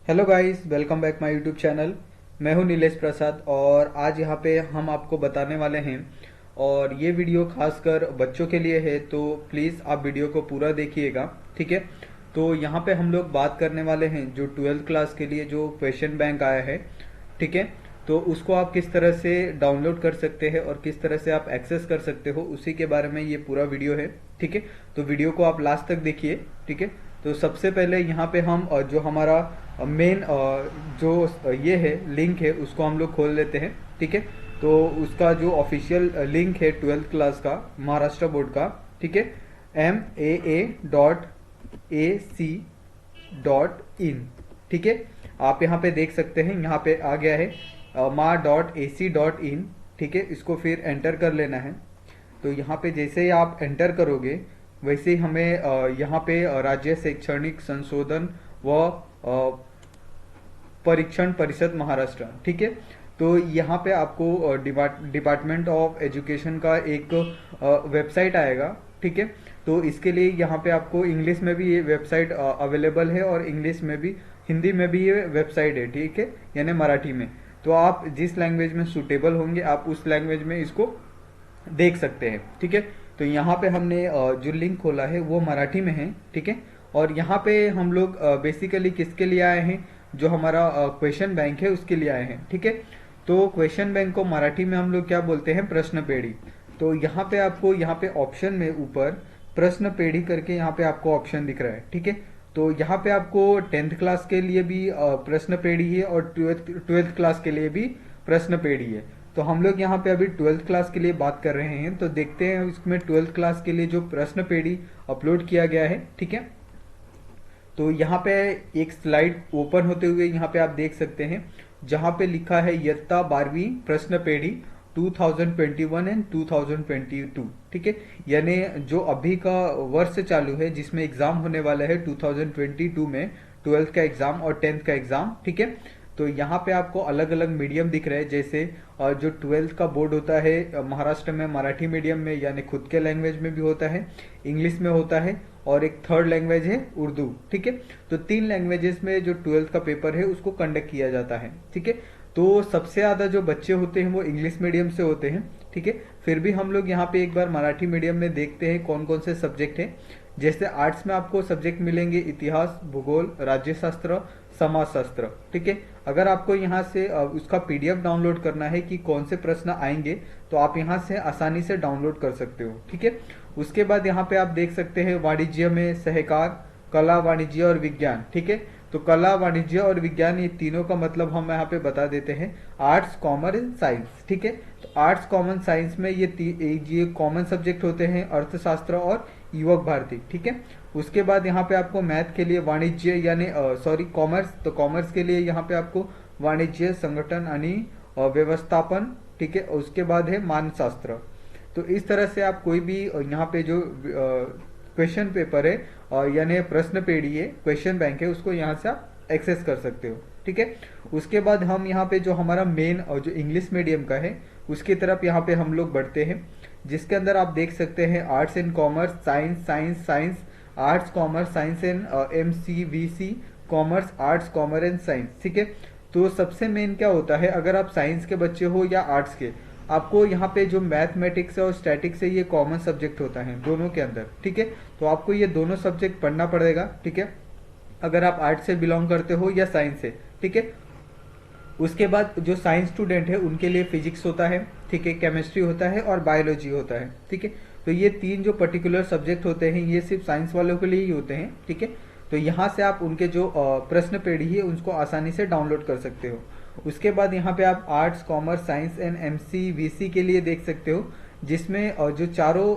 Hello guys, welcome back my YouTube channel. मैं हूं नीलेश प्रसाद और आज यहाँ पे हम आपको बताने वाले हैं और ये वीडियो खासकर बच्चों के लिए है, तो प्लीज़ आप वीडियो को पूरा देखिएगा। ठीक है। तो यहाँ पे हम लोग बात करने वाले हैं जो 12th क्लास के लिए जो क्वेश्चन बैंक आया है। ठीक है। तो उसको आप किस तरह से डाउनलोड कर सकते हैं और किस तरह से आप एक्सेस कर सकते हो, उसी के बारे में ये पूरा वीडियो है। ठीक है। तो वीडियो को आप लास्ट तक देखिए। ठीक है। तो सबसे पहले यहाँ पे हम जो हमारा मेन जो ये है लिंक है उसको हम लोग खोल लेते हैं। ठीक है। तो उसका जो ऑफिशियल लिंक है 12th क्लास का महाराष्ट्र बोर्ड का। ठीक है। MAA.AC.in। ठीक है। आप यहाँ पे देख सकते हैं, यहाँ पे आ गया है ma.ac.in। ठीक है। इसको फिर एंटर कर लेना है। तो यहाँ पे जैसे ही आप एंटर करोगे वैसे ही हमें यहाँ पे राज्य शैक्षणिक संशोधन व परीक्षण परिषद महाराष्ट्र। ठीक है। तो यहाँ पे आपको डिपार्टमेंट ऑफ एजुकेशन का एक वेबसाइट आएगा। ठीक है। तो इसके लिए यहाँ पे आपको इंग्लिश में भी ये वेबसाइट अवेलेबल है और इंग्लिश में भी, हिंदी में भी ये वेबसाइट है। ठीक है। यानी मराठी में। तो आप जिस लैंग्वेज में सुटेबल होंगे आप उस लैंग्वेज में इसको देख सकते हैं। ठीक है। तो यहाँ पे हमने जो लिंक खोला है वो मराठी में है। ठीक है। और यहाँ पे हम लोग बेसिकली किसके लिए आए हैं, जो हमारा क्वेश्चन बैंक है उसके लिए आए हैं। ठीक है। तो क्वेश्चन बैंक को मराठी में हम लोग क्या बोलते हैं, प्रश्न पेढ़ी। तो यहाँ पे आपको यहाँ पे ऑप्शन में ऊपर प्रश्न पेढ़ी करके यहाँ पे आपको ऑप्शन दिख रहा है। ठीक है। तो यहाँ पे आपको 10th क्लास के लिए भी प्रश्न पेढ़ी है और 12th क्लास के लिए भी प्रश्न पेढ़ी है। तो हम लोग यहाँ पे अभी 12th क्लास के लिए बात कर रहे हैं, तो देखते हैं इसमें 12th क्लास के लिए जो प्रश्न पेढ़ी अपलोड किया गया है। ठीक है। तो यहाँ पे एक स्लाइड ओपन होते हुए यहाँ पे आप देख सकते हैं, जहाँ पे लिखा है इयत्ता 12वीं प्रश्न पेढ़ी 2021 एंड 2022। ठीक है। यानी जो अभी का वर्ष चालू है जिसमें एग्जाम होने वाला है 2022 में, 12th का एग्जाम और 10th का एग्जाम। ठीक है। तो यहाँ पे आपको अलग अलग मीडियम दिख रहे हैं, जैसे जो 12th का बोर्ड होता है महाराष्ट्र में मराठी मीडियम में यानी खुद के लैंग्वेज में भी होता है, इंग्लिश में होता है और एक थर्ड लैंग्वेज है उर्दू। ठीक है। तो 3 लैंग्वेजेस में जो 12th का पेपर है उसको कंडक्ट किया जाता है। ठीक है। तो सबसे ज्यादा जो बच्चे होते हैं वो इंग्लिश मीडियम से होते हैं। ठीक है। फिर भी हम लोग यहाँ पे एक बार मराठी मीडियम में देखते हैं कौन कौन से सब्जेक्ट है। जैसे आर्ट्स में आपको सब्जेक्ट मिलेंगे इतिहास, भूगोल, राज्यशास्त्र, समाजशास्त्र। ठीक है। अगर आपको यहाँ से उसका पीडीएफ डाउनलोड करना है कि कौन से प्रश्न आएंगे, तो आप यहाँ से आसानी से डाउनलोड कर सकते हो। ठीक है। उसके बाद यहाँ पे आप देख सकते हैं वाणिज्य में सहकार, कला, वाणिज्य और विज्ञान। ठीक है। तो कला, वाणिज्य और विज्ञान ये तीनों का मतलब हम यहाँ पे बता देते हैं, आर्ट्स, कॉमर्स एंड साइंस। ठीक है। तो आर्ट्स, कॉमन, साइंस में ये कॉमन सब्जेक्ट होते हैं, अर्थशास्त्र और युवक भारती। ठीक है। उसके बाद यहाँ पे आपको मैथ के लिए वाणिज्य यानी कॉमर्स, तो कॉमर्स के लिए यहाँ पे आपको वाणिज्य, संगठन आणि व्यवस्थापन। ठीक है। उसके बाद है मानशास्त्र। तो इस तरह से आप कोई भी यहाँ पे जो क्वेश्चन पेपर है यानी प्रश्न पेढ़ी है, क्वेश्चन बैंक है, उसको यहाँ से आप एक्सेस कर सकते हो। ठीक है। उसके बाद हम यहाँ पे जो हमारा मेन और जो इंग्लिश मीडियम का है उसकी तरफ यहाँ पे हम लोग बढ़ते हैं, जिसके अंदर आप देख सकते हैं arts and commerce, science, science, science, arts, commerce, science and MCVC, commerce, arts, commerce and science. ठीक है। तो सबसे मेन क्या होता है, अगर आप साइंस के बच्चे हो या आर्ट्स के, आपको यहाँ पे जो मैथमेटिक्स और स्टैटिक्स है ये कॉमन सब्जेक्ट होता है दोनों के अंदर। ठीक है। तो आपको ये दोनों सब्जेक्ट पढ़ना पड़ेगा। ठीक है। अगर आप आर्ट्स से बिलोंग करते हो या साइंस से। ठीक है। उसके बाद जो साइंस स्टूडेंट है उनके लिए फिजिक्स होता है। ठीक है। केमिस्ट्री होता है और बायोलॉजी होता है। ठीक है। तो ये 3 जो पर्टिकुलर सब्जेक्ट होते हैं ये सिर्फ साइंस वालों के लिए ही होते हैं। ठीक है। तो यहाँ से आप उनके जो प्रश्न पेढ़ी है उसको आसानी से डाउनलोड कर सकते हो। उसके बाद यहाँ पे आप arts, commerce, science and MCVC के लिए देख सकते हो, जिसमें जो चारों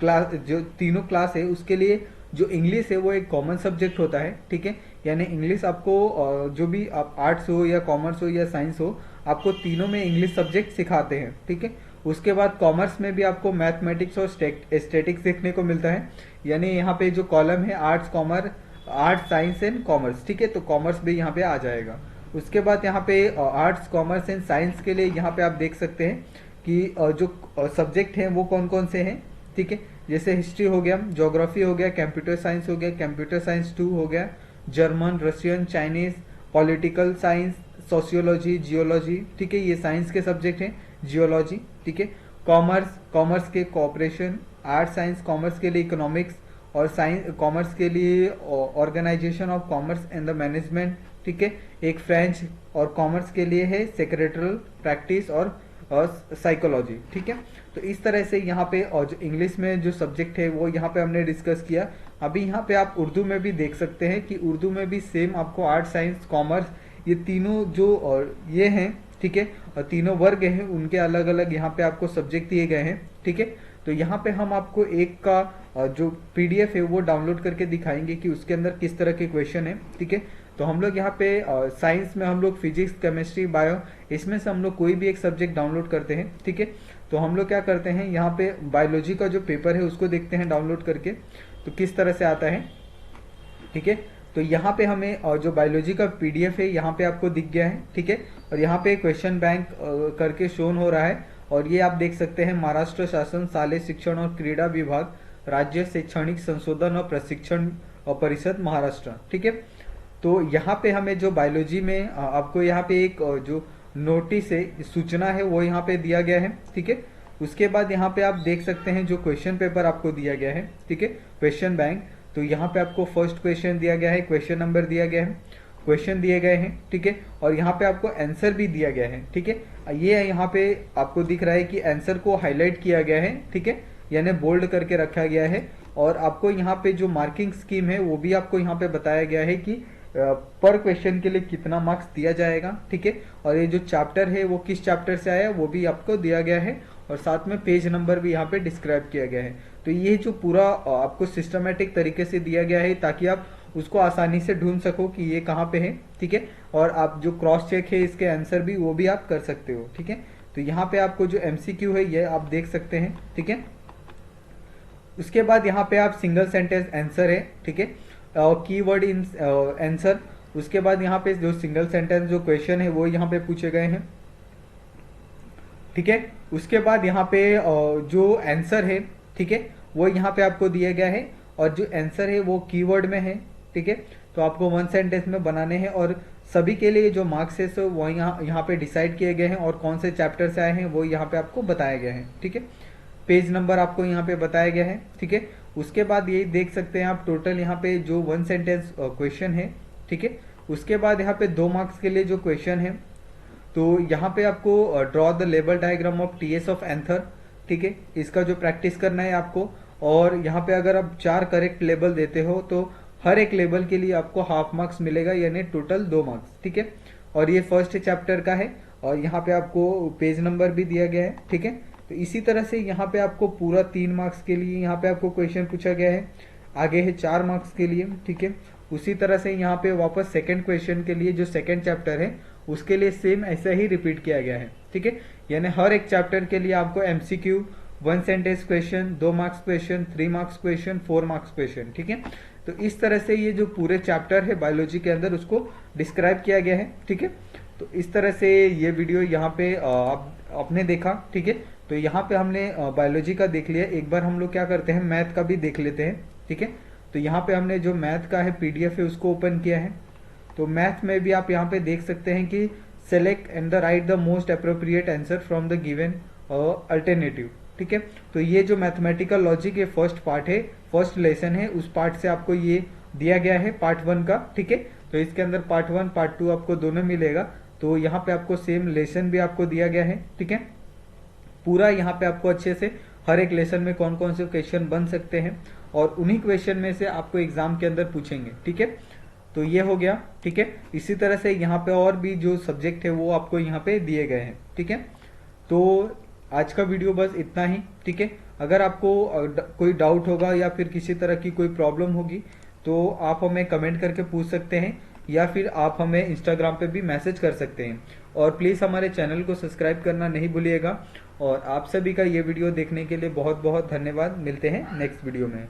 क्लास, जो तीनों क्लास है उसके लिए जो इंग्लिश है वो एक कॉमन सब्जेक्ट होता है। ठीक है। यानी इंग्लिश आपको जो भी आप आर्ट्स हो या कॉमर्स हो या साइंस हो, आपको तीनों में इंग्लिश सब्जेक्ट सिखाते हैं। ठीक है। उसके बाद कॉमर्स में भी आपको मैथमेटिक्स और स्टैटिक्स देखने को मिलता है। यानी यहाँ पे जो कॉलम है arts, commerce, arts, science and commerce. ठीक है। तो कॉमर्स भी यहाँ पे आ जाएगा। उसके बाद यहाँ पे आर्ट्स, कॉमर्स एंड साइंस के लिए यहाँ पे आप देख सकते हैं कि जो सब्जेक्ट हैं वो कौन कौन से हैं। ठीक है। जैसे हिस्ट्री हो गया, ज्योग्राफी हो गया, कंप्यूटर साइंस हो गया, कंप्यूटर साइंस 2 हो गया, German, Russian, Chinese, political science, sociology, geology, ठीक है, ये साइंस के सब्जेक्ट हैं, जियोलॉजी, ठीक है। कॉमर्स, कॉमर्स के कोऑपरेशन, आर्ट साइंस कॉमर्स के लिए इकोनॉमिक्स, और साइंस कॉमर्स के लिए organisation of commerce and the management, ठीक है। एक फ्रेंच और कॉमर्स के लिए है सेक्रेटरियल प्रैक्टिस और साइकोलॉजी, ठीक है। तो इस तरह से यहाँ पे और जो इंग्लिश में जो सब्जेक्ट है वो यहाँ पे हमने डिस्कस किया। अभी यहाँ पे आप उर्दू में भी देख सकते हैं कि उर्दू में भी सेम आपको आर्ट, साइंस, कॉमर्स, ये तीनों जो और ये हैं, ठीक है, और तीनों वर्ग हैं उनके अलग अलग यहाँ पे आपको सब्जेक्ट दिए गए हैं, ठीक है। तो यहाँ पे हम आपको एक का जो पीडीएफ है वो डाउनलोड करके दिखाएंगे कि उसके अंदर किस तरह के क्वेश्चन है, ठीक है। तो हम लोग यहाँ पे साइंस में हम लोग फिजिक्स, केमिस्ट्री, बायो, इसमें से हम लोग कोई भी एक सब्जेक्ट डाउनलोड करते हैं, ठीक है। तो हम लोग क्या करते हैं, यहाँ पे बायोलॉजी का जो पेपर है उसको देखते हैं डाउनलोड करके, तो किस तरह से आता है, ठीक है। तो यहाँ पे हमें जो बायोलॉजी का पीडीएफ है यहाँ पे आपको दिख गया है, ठीक है। और यहाँ पे क्वेश्चन बैंक करके शोन हो रहा है, और ये आप देख सकते हैं महाराष्ट्र शासन शालेय शिक्षण और क्रीड़ा विभाग, राज्य शैक्षणिक संशोधन और प्रशिक्षण परिषद महाराष्ट्र, ठीक है। तो यहाँ पे हमें जो बायोलॉजी में आपको यहाँ पे एक जो नोटिस है, सूचना है, वो यहाँ पे दिया गया है, ठीक है। उसके बाद यहाँ पे आप देख सकते हैं जो क्वेश्चन पेपर आपको दिया गया है, ठीक है, क्वेश्चन बैंक। तो यहाँ पे आपको फर्स्ट क्वेश्चन दिया गया है, क्वेश्चन नंबर दिया गया है, क्वेश्चन दिए गए हैं, ठीक है, और यहाँ पे आपको आंसर भी दिया गया है, ठीक है। ये यहाँ पे आपको दिख रहा है कि आंसर को हाईलाइट किया गया है, ठीक है, यानी बोल्ड करके रखा गया है, और आपको यहाँ पे जो मार्किंग स्कीम है वो भी आपको यहाँ पे बताया गया है कि पर क्वेश्चन के लिए कितना मार्क्स दिया जाएगा, ठीक है। और ये जो चैप्टर है वो किस चैप्टर से आया वो भी आपको दिया गया है, और साथ में पेज नंबर भी यहाँ पे डिस्क्राइब किया गया है। तो ये जो पूरा आपको सिस्टमेटिक तरीके से दिया गया है ताकि आप उसको आसानी से ढूंढ सको कि ये कहाँ पे है, ठीक है। और आप जो क्रॉस चेक है इसके आंसर भी वो भी आप कर सकते हो, ठीक है। तो यहाँ पे आपको जो एमसीक्यू है ये आप देख सकते हैं, ठीक है। उसके बाद यहाँ पे आप सिंगल सेंटेंस आंसर है, ठीक है, कीवर्ड इन आंसर। उसके बाद यहाँ पे जो सिंगल सेंटेंस जो क्वेश्चन है वो यहाँ पे पूछे गए हैं, ठीक है। उसके बाद यहाँ पे जो आंसर है, ठीक है, वो यहाँ पे आपको दिया गया है, और जो आंसर है वो कीवर्ड में है, ठीक है। तो आपको वन सेंटेंस में बनाने हैं, और सभी के लिए जो मार्क्स है सो वो यहाँ पे डिसाइड किए गए हैं, और कौन से चैप्टर से आए हैं वो यहाँ पे आपको बताया गया है, ठीक है। पेज नंबर आपको यहाँ पे बताया गया है, ठीक है। उसके बाद ये देख सकते हैं आप टोटल यहाँ पे जो वन सेंटेंस क्वेश्चन है, ठीक है। उसके बाद यहाँ पे 2 मार्क्स के लिए जो क्वेश्चन है, तो यहाँ पे आपको draw the label diagram of TS of anther, ठीक है, इसका जो प्रैक्टिस करना है आपको। और यहाँ पे अगर आप 4 करेक्ट लेबल देते हो तो हर एक लेबल के लिए आपको हाफ मार्क्स मिलेगा, यानी टोटल 2 मार्क्स, ठीक है। और ये फर्स्ट चैप्टर का है, और यहाँ पे आपको पेज नंबर भी दिया गया है, ठीक है। तो इसी तरह से यहाँ पे आपको पूरा 3 मार्क्स के लिए यहाँ पे आपको क्वेश्चन पूछा गया है, आगे है 4 मार्क्स के लिए, ठीक है। उसी तरह से यहाँ पे वापस सेकंड क्वेश्चन के लिए जो सेकंड चैप्टर है उसके लिए सेम ऐसा ही रिपीट किया गया है, ठीक है। यानी हर एक चैप्टर के लिए आपको MCQ, one sentence question, 2 marks question, 3 marks question, 4 marks question, ठीक है। तो इस तरह से ये जो पूरे चैप्टर है बायोलॉजी के अंदर उसको डिस्क्राइब किया गया है, ठीक है। तो इस तरह से ये वीडियो यहाँ पे आपने देखा, ठीक है। तो यहाँ पे हमने बायोलॉजी का देख लिया। एक बार हम लोग क्या करते हैं, मैथ का भी देख लेते हैं, ठीक है। तो यहाँ पे हमने जो मैथ का है पीडीएफ है उसको ओपन किया है। तो मैथ में भी आप यहाँ पे देख सकते हैं कि select and the right the most appropriate answer from the given alternative, ठीक है। तो ये जो मैथमेटिकल लॉजिक के फर्स्ट पार्ट है, फर्स्ट लेसन है, उस पार्ट से आपको ये दिया गया है पार्ट 1 का, ठीक है। तो इसके अंदर पार्ट 1 पार्ट 2 आपको दोनों मिलेगा। तो यहाँ पे आपको सेम लेसन भी आपको दिया गया है, ठीक है। पूरा यहाँ पे आपको अच्छे से हर एक लेसन में कौन कौन से क्वेश्चन बन सकते हैं, और उन्हीं क्वेश्चन में से आपको एग्जाम के अंदर पूछेंगे, ठीक है। तो ये हो गया, ठीक है। इसी तरह से यहाँ पे और भी जो सब्जेक्ट है वो आपको यहाँ पे दिए गए हैं, ठीक है। तो आज का वीडियो बस इतना ही, ठीक है। अगर आपको कोई डाउट होगा या फिर किसी तरह की कोई प्रॉब्लम होगी तो आप हमें कमेंट करके पूछ सकते हैं, या फिर आप हमें इंस्टाग्राम पे भी मैसेज कर सकते हैं। और प्लीज़ हमारे चैनल को सब्सक्राइब करना नहीं भूलिएगा। और आप सभी का ये वीडियो देखने के लिए बहुत बहुत धन्यवाद। मिलते हैं नेक्स्ट वीडियो में।